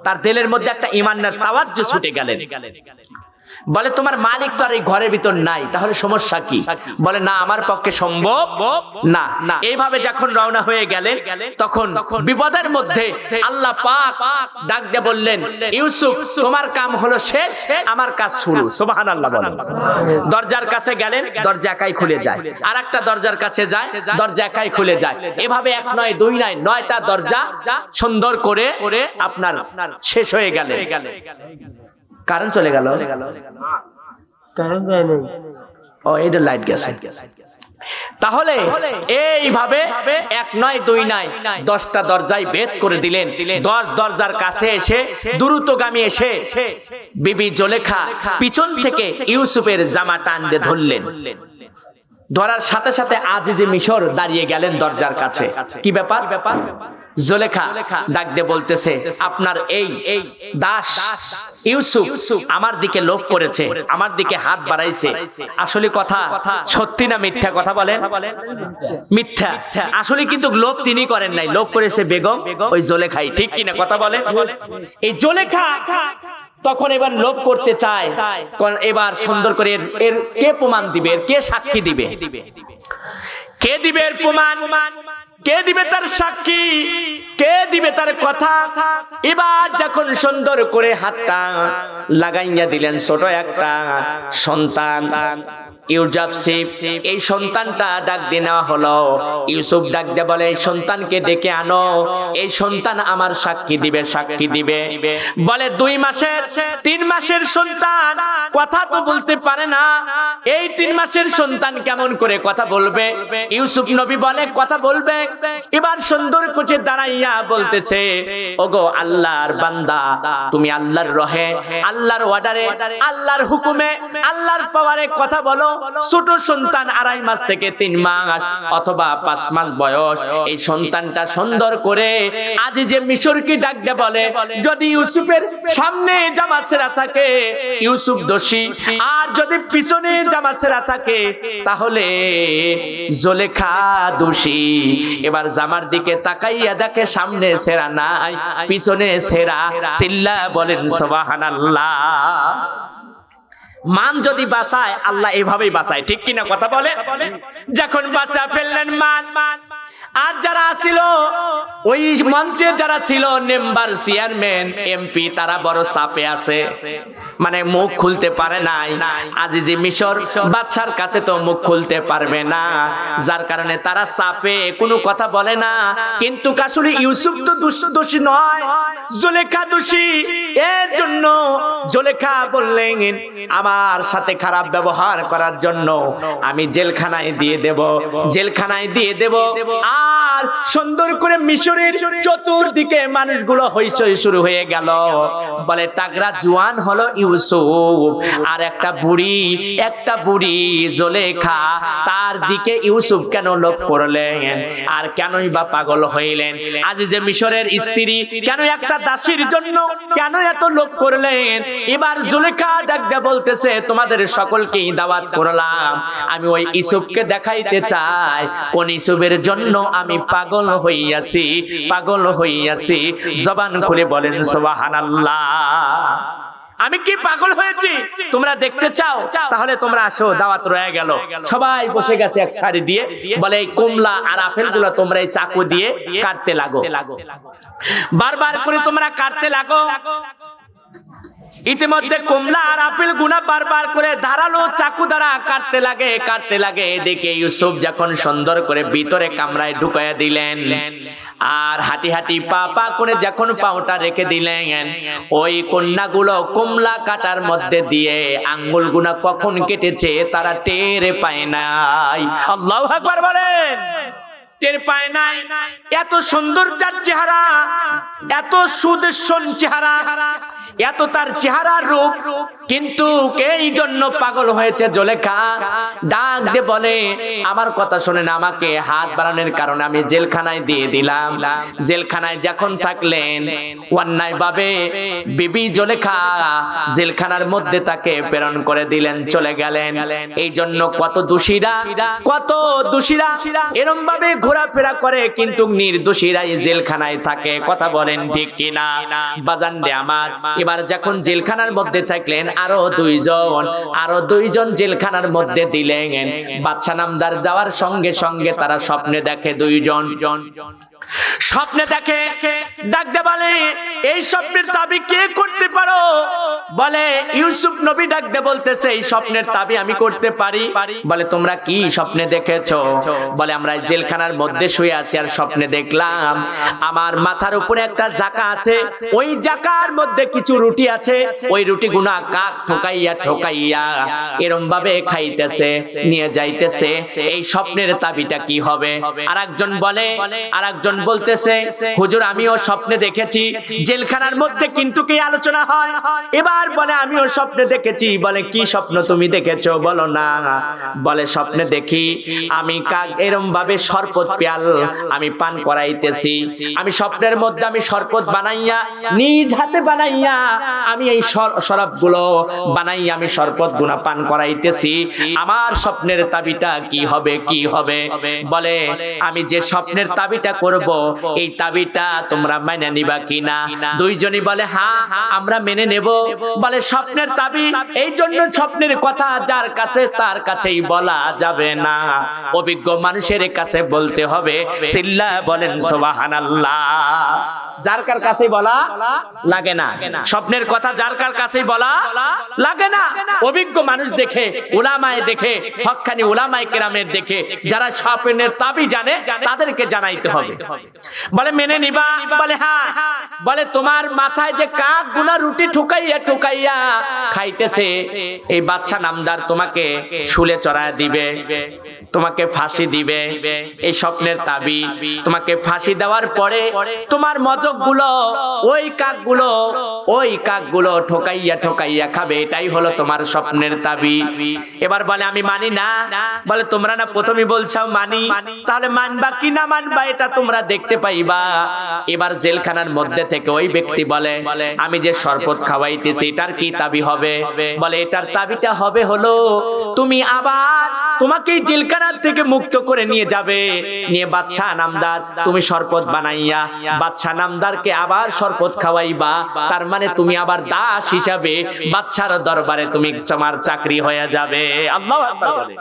তার দিলের মধ্যে একটা ঈমানের তাওয়াজ্জুহ ছুটে গেলেন। বলে তোমার মালিক তো আর এই ঘরের ভিতর নাই, তাহলে সমস্যা কি? বলে না আমার পক্ষে সম্ভব না। এইভাবে যখন রওনা হয়ে গেলেন তখন বিপদের মধ্যে আল্লাহ পাক ডাক দিয়ে বললেন ইউসুফ তোমার কাম হলো শেষ, আমার কাজ শুরু। সুবহানাল্লাহ বলেন। দরজার কাছে গেলেন, দরজা একাই খুলে যায়। আর একটা দরজার কাছে যায়, দরজা একাই খুলে যায়। এভাবে এক নয় দুই নয় 9টা দরজা সুন্দর করে আপনার শেষ হয়ে গেল। কারেন্ট চলে গেল, কারেন্ট যায় নাই। ও এটা লাইট গেছে। তাহলে এইভাবে এক নয় দুই নয় 10টা দরজায় ভেদ করে দিলেন। 10 দরজার কাছে এসে দ্রুতগামী এসে বিবি জুলেখা পিছন থেকে ইউসুফের জামা টান দিয়ে ধরলেন। ধরার সাথে সাথে আজিজে মিশর দাঁড়িয়ে গেলেন দরজার কাছে। কি ব্যাপার? জুলেখা ডাক দিয়ে বলতেছে আপনার এই দাস ইউসুফ আমার দিকে লোভ করেছে, আমার দিকে হাত বাড়াইছে। আসলে কথা সত্যি না মিথ্যা? কথা বলেন। মিথ্যা। আসলে কিন্তু লোভ তিনি করেন নাই, লোভ করেছে বেগম ওই জুলেখাই। ঠিক কিনা? কথা বলেন। এই জুলেখা তখন এবার লোভ করতে চায়, এবার সুন্দর করে এর কে প্রমাণ দিবে, এর কে সাক্ষী দিবে? কে দিবে এর প্রমাণ? কে দিবে তার সাক্ষী? কে দিবে তার কথা? এবার যখন সুন্দর করে হাতটা লাগাইয়া দিলেন ছোট একটা সন্তান ইউজাবসিফ, এই সন্তানটা ডাক দিয়ে নেওয়া হলো। ইউসুফ ডাক দিয়ে বলে এই সন্তানকে ডেকে আনো, এই সন্তান আমার সাক্ষী দিবে, সাক্ষী দিবে। বলে 2 মাসের 3 মাসের সন্তান কথা তো বলতে পারে না, এই 3 মাসের সন্তান কেমন করে কথা বলবে? ইউসুফ নবী বলে কথা বলবে। এবার সুন্দর করে দাঁড়াইয়া বলতেছে ওগো আল্লাহর বান্দা, তুমি আল্লাহর রহে, আল্লাহর অর্ডারে, আল্লাহর হুকুমে, আল্লাহর পাওয়ারে কথা বলো। ছোট সন্তান 2.5 মাস থেকে 3 মাস অথবা 5 মাস বয়স, এই সন্তানটা সুন্দর করে আজিজে মিশরকে ডাক দিয়ে বলে যদি ইউসুফের সামনে জামা ছেঁড়া থাকে ইউসুফ দোষী, আর যদি পিছনে জামা ছেঁড়া থাকে তাহলে জুলেখা দোষী। এবার জামার দিকে তাকাইয়া দেখে সামনে ছেঁড়া নাই, পিছনে ছেঁড়া। চিল্লা বলেন সুবহানাল্লাহ। মান যদি বাঁচায় আল্লাহ এভাবেই বাঁচায়। ঠিক কিনা? কথা বলে। যখন বাঁচা ফেললেন মান, আর যারা ছিল ওই মঞ্চে যারা ছিল মেম্বার, চেয়ারম্যান, এমপি, তারা বড় চাপে আছে, মানে মুখ খুলতে পারে নাই। আজিজে মিশর বাদশার কাছে তো মুখ খুলতে পারবে না, যার কারণে তারা চাপে কোনো কথা বলে না। কিন্তু আসলে ইউসুফ তো দোষী নয়, জুলেখা দোষী। এর জন্য জুলেখা বললেন আমার সাথে খারাপ ব্যবহার করার জন্য আমি জেলখানায় দিয়ে দেব, জেলখানায় দিয়ে দেব। আর সুন্দর করে মিশরের চতুর্দিকে মানুষগুলো হইচই শুরু হয়ে গেল। বলে টাগরা জোয়ান হলো ইউসুফ, আর একটা বুড়ি জুলেখা, তার দিকে ইউসুফ কেন লোভ করলেন, আর কেনই বা পাগল হইলেন? আজিজে মিশরের স্ত্রী কেন একটা দাসীর জন্য কেন এত লোভ করলেন? এবার জুলেখা ডাক দিয়ে বলতেছে তোমাদের সকলকেই দাওয়াত করলাম, আমি ওই ইউসুফকে দেখাইতে চাই কোন ইউসুফের জন্য আমি পাগল হইয়াছি, পাগল হইয়াছি। জবান খুলে বলেন সুবহানাল্লাহ। আমি কি পাগল হয়েছি তোমরা দেখতে চাও? তাহলে তোমরা আসো, দাওয়াত রয়ে গেল। সবাই বসে গেছে এক সারি দিয়ে। বলে এই কমলা আর আপেল গুলা তোমরা এই চাকু দিয়ে কাটতে লাগো, বারবার করে তোমরা কাটতে লাগো। ইতিমধ্যে কমলা আর আপেল গুনা বারবার করে ধারালো চাকু দ্বারা কাটতে লাগে। এদিকে ইউসুফ যখন সুন্দর করে ভিতরে কামরায় ঢুকাইয়া দিলেন, আর হাঁটি হাঁটি পা করে যখন পাওটা রেখে দিলেন, ওই কন্যাগুলো কমলা কাটার মধ্যে দিয়ে আঙ্গুল গুনা কখন কেটেছে তারা টের পায় নাই। আল্লাহু আকবার বলেন। টের পায় নাই এত সুন্দর যার চেহারা, এত সুদর্শন চেহারা, এত তার চেহারার রূপ, কিন্তু এই জন্য পাগল হয়েছে জুলেখা। ডাক দিয়ে বলে আমার কথা শুনেন, আমাকে হাত বাড়ানোর কারণে আমি জেলখানায় দিয়ে দিলাম। জেলখানায় যখন থাকলেন অন্যায় ভাবে বিবি জুলেখা জেলখানার মধ্যে তাকে প্রেরণ করে দিলেন, চলে গেলেন। এই জন্য কত দোষীরা এরম ভাবে ঘোরাফেরা করে, কিন্তু নির্দোষীরাই জেলখানায় থাকে। কথা বলেন ঠিক কিনা বাজান রে আমার? এবার যখন জেলখানার মধ্যে থাকলেন আরো দুইজন জেলখানার মধ্যে দিলেন। বাদশা নামদার যাওয়ার সঙ্গে সঙ্গে তারা স্বপ্নে দেখে, দুইজন স্বপ্নে দেখে। ডাকতে বলে এই স্বপ্নের তাবিজ কে করতে পারো? বলে ইউসুফ নবী। ডাকতে বলতেছে এই স্বপ্নের তাবিজ আমি করতে পারি। বলে তোমরা কি স্বপ্নে দেখেছো? বলে আমরা জেলখানার মধ্যে শুয়ে আছি আর স্বপ্নে দেখলাম আমার মাথার উপরে একটা জাকা আছে, ওই জাকার মধ্যে কিছু রুটি আছে, ওই রুটি গুনা কাক ঠোকাইয়া এরম ভাবে খাইতেছে, নিয়ে যাইতেছে। এই স্বপ্নের তাবিজটা কি হবে? আরেকজন বলতেছে হুজুর আমিও স্বপ্নে দেখেছি জেলখানার মধ্যে কিন্তু কি আলোচনা হয়। এবার বলে আমিও স্বপ্নে দেখেছি। বলে কি স্বপ্ন তুমি দেখেছো বলো না? বলে স্বপ্নে দেখি আমি কাক এরম ভাবে শরবত পেয়াল আমি পান করাইতেছি। আমি স্বপ্নের মধ্যে আমি শরবত বানাইয়া নিজ হাতে বানাইয়া আমি এই শরাব গুলো বানাইয়া আমি শরবত গুনা পান করাইতেছি। আমার স্বপ্নের তাবিজটা কি হবে? বলে আমি যে স্বপ্নের তাবিজটা করব এই তাবিজটা তোমরা মেনে নিবা কিনা? দুইজনই বলে হ্যাঁ আমরা মেনে নেব। বলে স্বপ্নের তাবিজ, এই জন্য স্বপ্নের কথা যার কাছে তার কাছেই বলা যাবে না, অভিজ্ঞ মানুষের কাছে বলতে হবে। সিল্লা বলেন সুবহানাল্লাহ। যার কার কাছেই বলা লাগে না, স্বপ্নের কথা যার কার কাছেই বলা লাগে না। অভিজ্ঞ মানুষ দেখে, উলামায়ে দেখে, হক্কানি উলামায়ে কেরামের দেখে, যারা স্বপ্নের তাবিজ জানে তাদেরকে জানাইতে হবে। বলে মেনে নিবা? বলে হ্যাঁ। বলে তোমার মাথায় যে কাক গুনা রুটি ঠুকাইয়া খাইতেছে, এই বাদশা নামদার তোমাকে শুলে চড়ায় দিবে, তোমাকে ফাঁসি দিবে। এই স্বপ্নের তাবিজ, তোমাকে ফাঁসি দেওয়ার পরে তোমার মজকগুলো ওই কাকগুলো ঠোকাইয়া খাবে। এটাই হলো তোমার স্বপ্নের তাবিজ। এবার বলে আমি মানি না। বলে তোমরা না প্রথমেই বলছো মানি, তাহলে মানবা কি না মানবা এটা তোমরা দেখতে পাইবা। এবার জেলখানার মধ্যে থেকে ওই ব্যক্তি বলে আমি যে শরবত খাওয়াইতেছি এটার কি তাবিজ হবে? বলে এটার তাবিজটা হবে হলো তুমি আবার তোমাকে জেলখানার থেকে মুক্ত করে নিয়ে যাবে, নিয়ে বাদশা নামদার তুমি শরবত বানাইয়া বাদশা নামদারকে আবার শরবত খাওয়াইবা। তার মানে তুমি আবার দাস হিসাবে বাদশার দরবারে তুমি তোমার চাকরি হয়ে যাবে। আল্লাহু আকবার বলে।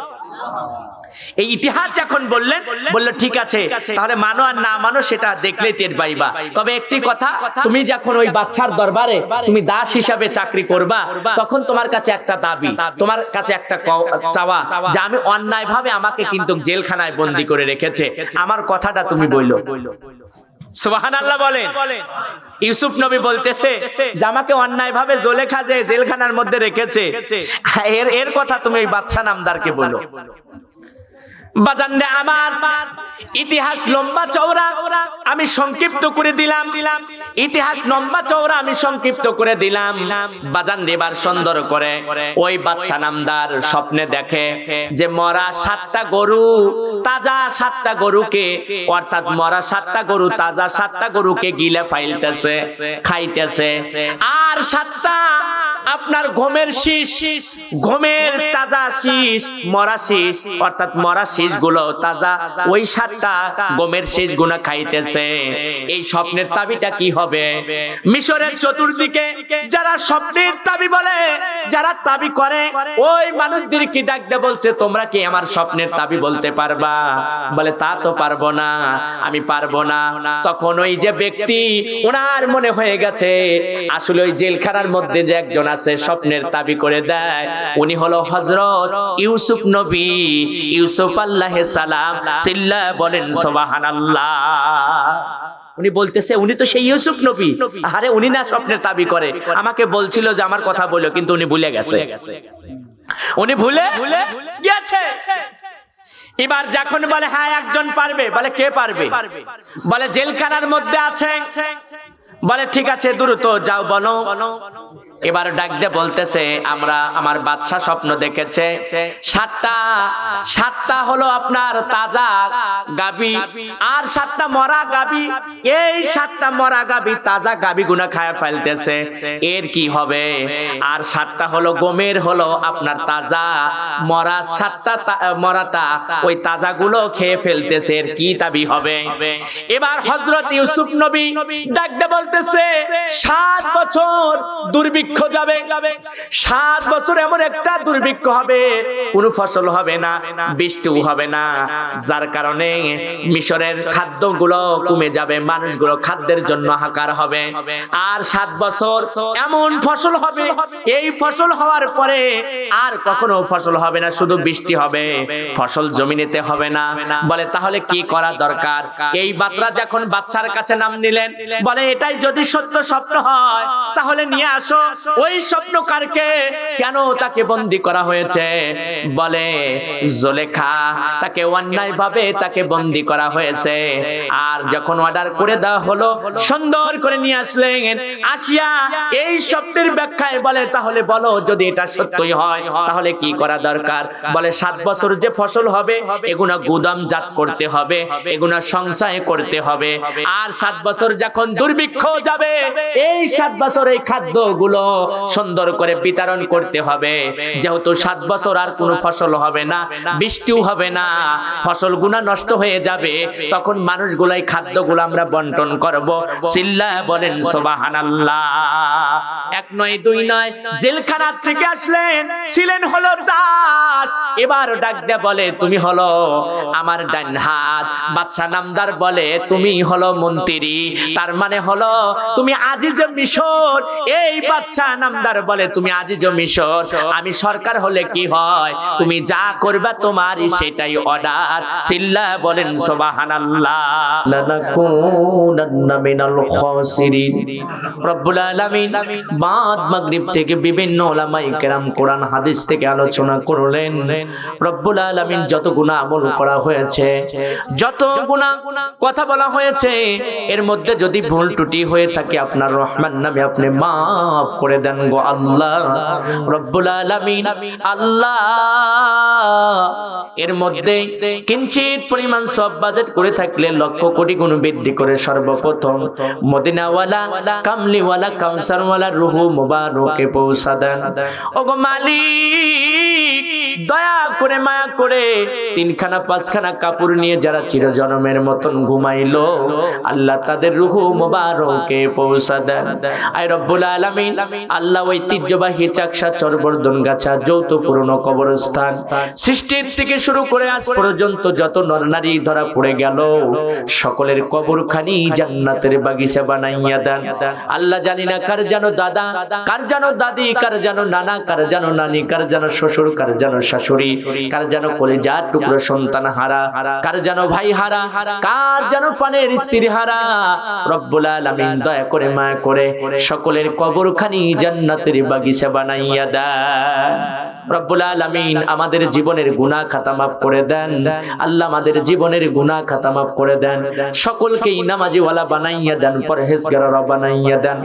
এই ইতিহাস যখন বললেন, বললো ঠিক আছে তাহলে মানো আর না মানো সেটা দেখলেই টের পাইবা। তবে একটি কথা, তুমি যখন ওই বাদশার দরবারে তুমি দাস হিসাবে চাকরি করবা, তখন তোমার কাছে একটা দাবি, তোমার কাছে একটা চাওয়া, যে আমি অন্যায় ভাবে আমাকে কিন্তু জেলখানায় বন্দী করে রেখেছে, আমার কথাটা তুমি বললো। সুবহানাল্লাহ বলেন। ইউসুফ নবী বলতেছে যে আমাকে অন্যায় ভাবে জুলেখা যে জেলখানার মধ্যে রেখেছে, এর কথা তুমি ওই বাদশা নামদারকে বলো। বাজানরে আমার ইতিহাস লম্বা চওড়া আমি সংক্ষিপ্ত করে দিলাম। ইতিহাস লম্বা চওড়া আমি সংক্ষিপ্ত করে দিলাম। বাজান এবার সুন্দর করে ওই বাদশা নামদার স্বপ্নে দেখে যে মরা 7টা গরু, তাজা 7টা গরুকে, অর্থাৎ মরা 7টা গরু তাজা 7টা গরুকে গিলে ফাইলতেছে, খাইতেছে। আর 7টা আপনার গমের শীষ, গমের তাজা শীষ, মরা শীষ, অর্থাৎ মরা শীষ গুলো তাজা, ওই 7টা গমের শীষ গুলো খাইতেছে। এই স্বপ্নের তাবিজটা কি হবে? মিশরের চতুর্দিকে যারা স্বপ্নের তাবি বলে, যারা তাবি করে, ওই মানুষদেরকে ডাকতে বলছে তোমরা কি আমার স্বপ্নের তাবি বলতে পারবা? বলে তা তো পারবো না, আমি পারবো না। তখন ওই যে ব্যক্তি, ওনার মনে হয়ে গেছে আসলে ওই জেলখানার মধ্যে যে একজন আছে স্বপ্নের তাবি করে দেয়, উনি হলো হযরত ইউসুফ নবী, ইউসুফ আলাইহিস সালাম। সিল্লা বলেন সুবহানাল্লাহ। উনি বলতেছে উনি তো সেই ইউসুফ নবী। আরে উনি না স্বপ্নের তাবি করে, আমাকে বলছিল যে আমার কথা বলো, কিন্তু উনি ভুলে গেছে, উনি ভুলে গেছে। এবার যখন বলে হ্যাঁ একজন পারবে, বলে কে পারবে? বলে জেলখানার মধ্যে আছে। বলে ঠিক আছে দ্রুত যাও বলো। এবার ডাক দিয়ে বলতেছে আমার বাদশা স্বপ্ন দেখেছে সাতটা হলো আপনার তাজা গাবি আর 7টা মরা গাবি। এই 7টা মরা গাবি তাজা গাবি গুনা খায় ফেলতেছে, এর কি হবে? আর 7টা হলো গমের হলো আপনার তাজা মরা, 7টা মরাটা ওই তাজা গুলো খেয়ে ফেলতেছে, এর কি তাবি হবে? এবার হযরত ইউসুফ নবী ডাক দিয়ে বলতেছে 7 বছর দুর্ভিক্ষ যাবে, 7 বছর এমন একটা দুর্ভিক্ষ হবে, কোনো ফসল হবে না, বৃষ্টিও হবে না, যার কারণে মিশরের খাদ্যগুলো কমে যাবে, মানুষগুলো খাদ্যের জন্য হাহাকার হবে। আর 7 বছর এমন ফসল হবে, এই ফসল হওয়ার পরে আর কখনো ফসল হবে না, শুধু বৃষ্টি হবে, ফসল জমিনেতে হবে না। বলে তাহলে কি করা দরকার? এই বাতরা যখন বাদশার কাছে নাম নিলেন, বলে এটাই যদি সত্য স্বপ্ন হয় তাহলে নিয়ে আসো। ওই স্বপ্নকারকে কেন তাকে বন্দী করা হয়েছে? বলে জুলেখা তাকে অন্যায় ভাবে তাকে বন্দী করা হয়েছে। আর যখন অর্ডার করে দেওয়া হলো, সুন্দর করে নিয়ে আসলেন, আসিয়া এই স্বপ্নের ব্যাখ্যায় বলে তাহলে বলো যদি এটা সত্যই হয় তাহলে কি করা দরকার? বলে 7 বছর যে ফসল হবে এগুলা গুদামজাত করতে হবে, এগুলা সংচয় করতে হবে। আর 7 বছর যখন দুর্ভিক্ষ যাবে, এই 7 বছর এই খাদ্যগুলো সুন্দর করে বিতরণ করতে হবে। যেহেতু 7 বছর আর কোনো ফসল হবে না, বৃষ্টিও হবে না, ফসলগুলা নষ্ট হয়ে যাবে, তখন মানুষগুলাই খাদ্যগুলো আমরা বন্টন করব। চিল্লায়া বলেন সুবহানাল্লাহ। 1 নয় 2 নয়, জেলখানা থেকে আসলেন, ছিলেন হলো দাস। এবার ডাক দিয়ে বলে তুমি হলো আমার ডান হাত। বাদশা নামদার বলে তুমি হলো মন্ত্রী, তার মানে হলো তুমি আজিজ মিশর। এই বাদশা নামদার বলে তুমি আজিজ মিশর, আমি সরকার হলে কি হয়, তুমি যা করবে তোমারই সেটাই অর্ডার। চিল্লা বলেন সুবহানাল্লাহ। লানাকুনান্না মিনাল খাসিরিন। রব্বুল আলামিন বাদ মাগরিব থেকে বিভিন্ন উলামায়ে কেরাম কোরআন হাদিস থেকে আলোচনা করলেন। রব্বুল আলামিন যত গুনাহ আমল করা হয়েছে, যত গুনাহ কথা বলা হয়েছে, এর মধ্যে যদি ভুল ত্রুটি হয়ে থাকে আপনার রহমান নামে আপনি মাফ করে দেন গো আল্লাহ। রব্বুল আলামিন আল্লাহ এর মধ্যে কিঞ্চিত পরিমাণ সব বাজেট করে থাকলে লক্ষ কোটি গুণ বৃদ্ধি করে সর্বপ্রথম মদিনাওয়ালা কামলিওয়ালা কাউসারওয়ালা রুহু মুবারকে পৌঁছা দেন। ওগো মালিক দয়া করে মায়া করে 3খানা 5খানা কাপড় নিয়ে যারা চিরজন্মের মতন ঘুমাইলো, আল্লাহ তাদের রুহু মুবারকে পৌঁছা দেন। আয় রব্বুল আলামিন আল্লাহ ঐতিহ্যবাহী চাকসা চরবর্ধন গাছা যৌথ পুরনো কবরস্থান সৃষ্টির থেকে শুরু করে আজ পর্যন্ত যত নরনারী ধরা পড়ে গেল, সকলের কবরখানি জান্নাতের বাগিচা বানাইয়া দেন। আল্লাহ জানি না কার জানো দাদা, কার জানো দাদি, কার জানো নানা, কার জানো নানি, কার জানো শ্বশুর, কার জানো শাশুড়ি, কার জানো কলিজার টুকরো সন্তান হারা, কার জানো ভাই হারা, কার জানো পানের স্ত্রী হারা। রব্বুল আলামিন দয়া করে মায়া করে সকলের কবরখানি জান্নাতের বাগিচা বানাইয়া দেন। রব্বুল আলামিন আমাদের জীবনের গুনাহ খাতা মাফ করে দেন। আল্লাহ আমাদের জীবনের গুনাহ খাতা মাফ করে দেন। সকলকে নামাজি ওয়ালা বানাইয়া দেন, পরহেজগার বানাইয়া দেন।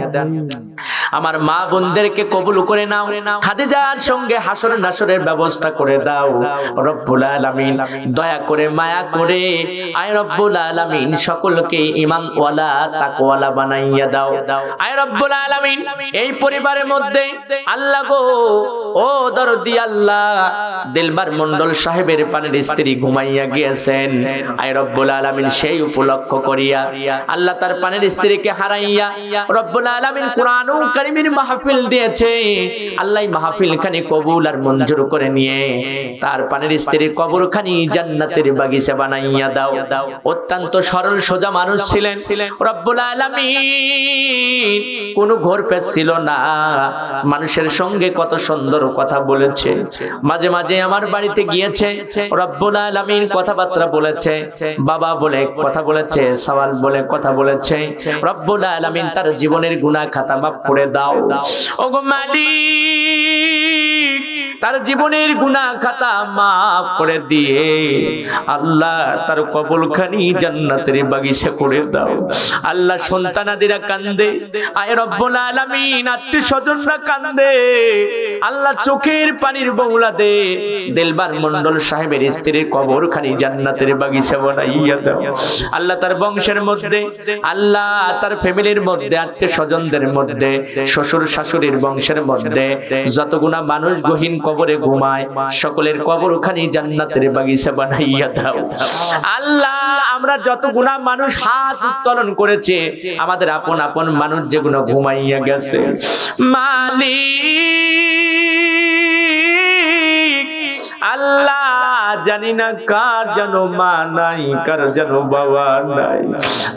আমার মা বোনদেরকে কবুল করে নাও, খাদিজার সঙ্গে হাসর নাসরের ব্যবস্থা করে দাও। রব্বুল আলামিন দয়া করে মায়া করে আয় রব্বুল আলামিন সকলকে ঈমান ওয়ালা তাকওয়ালা বানাইয়া দাও। আয় রব্বুল আলামিন এই পরিবারের মধ্যে আল্লাহ গো ও দরদি আল্লাহ দিলবার মন্ডল সাহেবের পানের স্ত্রী ঘুমাইয়া গিয়েছেন। আয় রব্বুল আলামিন সেই উপলক্ষ করিয়া আল্লাহ তার পানের স্ত্রীকে হারাইয়া রব্বুল আলামিন কুরআনুল কারীমের মাহফিল দিয়েছে। আল্লাহ মাহফিল খানি কবুল আর মঞ্জুর করে নিয়ে তার পানের স্ত্রীর কবরখানি জান্নাতের বাগিচা বানাইয়া দাও। অত্যন্ত সরল সোজা মানুষ ছিলেন রব্বুল আলামিন, কোনো ঘোর পেশ ছিল না। মানুষের সঙ্গে কত সুন্দর কথা বলেছে, মাঝে মাঝে আমার বাড়িতে গিয়েছে, রব্বুল আলামিন কথাবার্তা বলেছে, বাবা বলে কথা বলেছে, সওয়াল বলে কথা বলেছে। রব্বুল আলামিন তার জীবনের গুনাহ খাতা মাফ করে দাও। ওগো মালিক তার জীবনের গুনাহ খাতা মাফ করে দিয়ে আল্লাহ তার কবরখানি জান্নাতের বাগিচা করে দাও। আল্লাহ সন্তানাদিরা কান্দে, আয় রব্বুল আলামিন আত্মীয়স্বজনরা কান্দে, আল্লাহ চোখের পানির বৌলা দে, দিলবার মন্ডল সাহেবের স্ত্রীর কবরখানি জান্নাতের বাগিচা বানাইয়া দাও। আল্লাহ তার বংশের মধ্যে, আল্লাহ তার ফ্যামিলির মধ্যে, আত্মীয়স্বজনদের মধ্যে, শ্বশুর শাশুড়ির বংশের মধ্যে যতগুনা মানুষ গহীন কবরে ঘুমায় সকলের কবরখানি জান্নাতের বাগিচা বানাইয়া দাও। আল্লাহ আমরা যতগুনা মানুষ হাত উত্তোলন করেছে, আমাদের আপন আপন মানুষ যেগুলো ঘুমাইয়া গেছে, মালিক আল্লাহ জানি না কার যেন মা নাই, কার যেন বাবা নাই।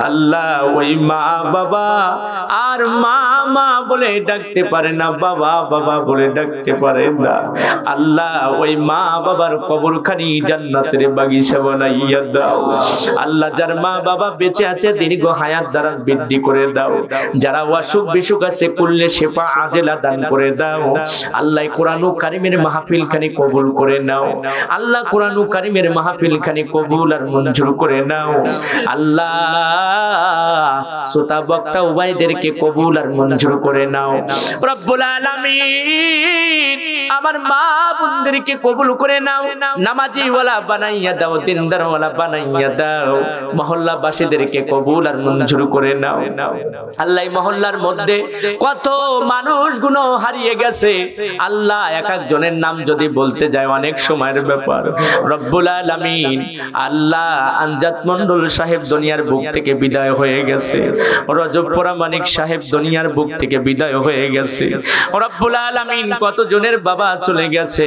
আল্লাহ ওই মা বাবা আর মা মা বলে ডাকতে পারে না, বাবা বাবা বলে ডাকতে পারে না। আল্লাহ ওই মা বাবার কবরখানি জান্নাতের বাগিচা বানাইয়া দাও। আল্লাহ যার মা বাবা বেঁচে আছে দীর্ঘ হায়াত দ্বারা বৃদ্ধি করে দাও। যারা অসুখ বিসুখ আছে কুল্লে শেফা আজেলা দান করে দাও। আল্লাহ কোরআন কারীমের মাহফিল খানি কবুল করে নাও। আল্লাহ কোরআন কারীমের মাহফিল খানি কবুল আর মঞ্জুর করে নাও। আল্লাহ শ্রোতা বক্তা উভয়দেরকে কবুল আর মঞ্জুর করে নাও। রব্বুল আলামিন আমার মা বোনদেরকে কবুল করে নাও, নামাজি ওয়ালা বানাইয়া দাও, দিনদার ওয়ালা বানাইয়া দাও। মহল্লাবাসীদেরকে কবুল আর মঞ্জুর করে নাও। আল্লাহ মহল্লার মধ্যে কত মানুষ গুণ হারিয়ে গেছে, আল্লাহ এক একজনের নাম যদি বলতে যায় অনেক সময়ের ব্যাপার। রব্বুল আলামিন আল্লাহ আমজাদ মন্ডল সাহেব দুনিয়ার বুক থেকে বিদায় হয়ে গেছে, রজব প্রামাণিক সাহেব দুনিয়ার বুক থেকে বিদায় হয়ে গেছে। রব্বুল আলামিন কত জনের বাবা চলে গেছে,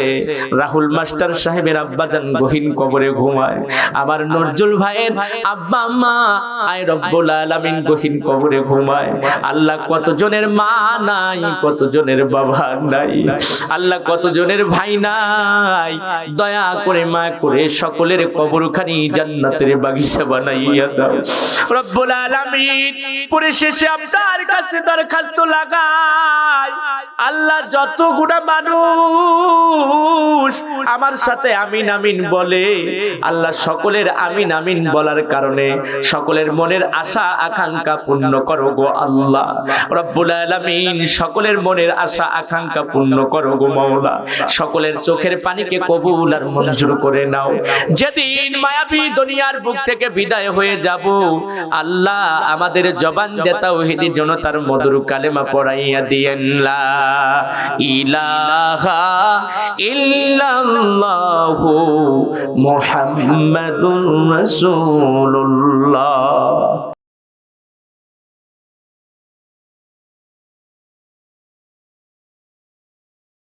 রাহুল মাস্টার সাহেবের আব্বাজান গহীন কবরে ঘুমায়, আমার নজরুল ভাইয়ের আব্বা আম্মা আয় রব্বুল আলামিন গহীন কবরে ঘুমায়। আল্লাহ কত জনের মা নাই, কত জনের বাবা নাই, আল্লাহ কত জনের ভাই নাই, দয়া করে মা করে সকলের কবরখানি জান্নাতের বাগিচা বানাইয়া দাও। রব্বুল আলামিন পরিশেষে আপনার কাছে দরখাস্ত লাগাই, আল্লাহ যতগুলো মানুষ আমার সাথে আমিন আমিন বলে, আল্লাহ সকলের আমিন আমিন বলার কারণে সকলের মনের আশা আকাঙ্ক্ষা পূর্ণ করো গো আল্লাহ। রব্বুল আলামিন সকলের মনের আশা আকাঙ্ক্ষা পূর্ণ করো গো মাওলা। সকলের চোখের পানিকে কবুল আর মঞ্জুর করে নাও। যেদিন মায়াবী দুনিয়ার বুক থেকে বিদায় হয়ে যাব, আল্লাহ আমাদের জবান দিয়ে তাওহীদের জন্য তার মধুর কালেমা পড়াইয়া দিয়েন, লা ইলাহা ইল্লাল্লাহু মুহাম্মাদুর রাসূলুল্লাহ।